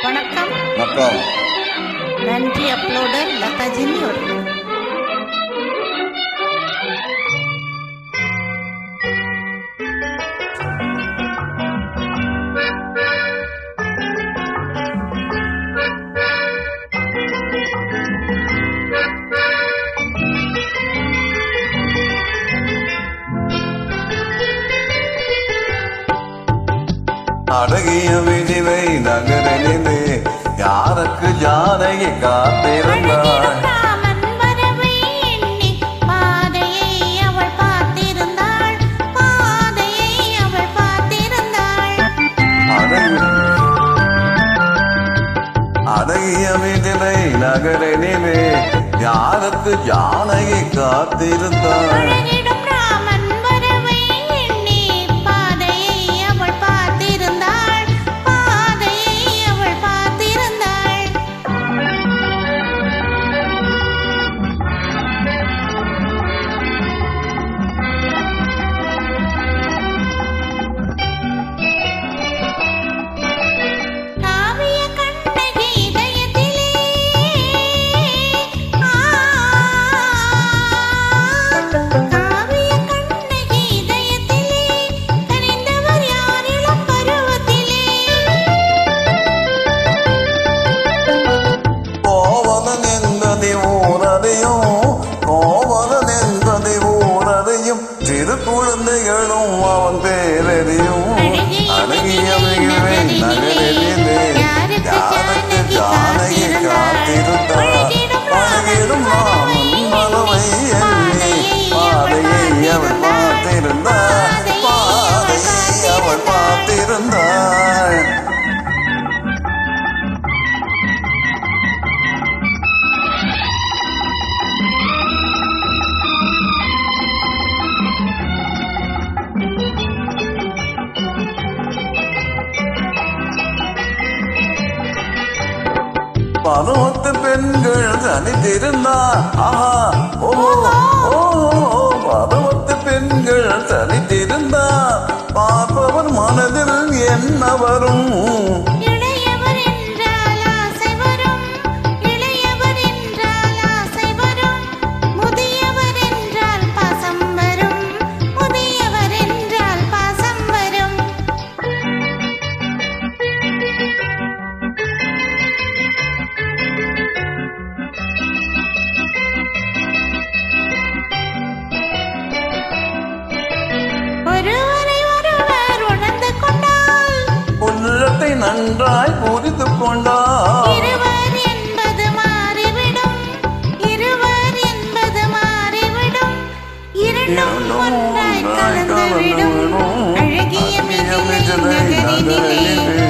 வணக்கம். வணக்கம். நன்றி அப்லோடர் லதாஜினி அவர்கள். அழகிய விழிவை நகரிலே யாருக்கு ஜானகி காத்திருந்தாள். அழகிய விழிவை நகரிலே யாருக்கு ஜானகி காத்திருந்தாள். சிறு குழந்தைகளும் அவன் பேரறியும். அழகிய மிகவே நகரிலே யாருக்கு ஜானகி காத்திருந்தார். பழகிடும் மாமன் மலவை எண்ணி பாதையை அவள் பார்த்திருந்தார். பாதையை அவள் பார்த்திருந்தாள். பருவத்து பெண்கள் தனித்திருந்தார். ஆஹா ஓஹோ ஓஹோ, பருவத்து பெண்கள் தனித்திருந்தார். பார்ப்பவர் மனதில் என்ன வரும்? உள்ளத்தை நன்றாய் புரிந்து கொண்டார். இருவர் என்பது மாறிவிடும், இருவர் என்பது மாறிவிடும், இரண்டும் ஒன்றாய் கலந்துவிடும். அழகிய மிதிலை நகரினிலே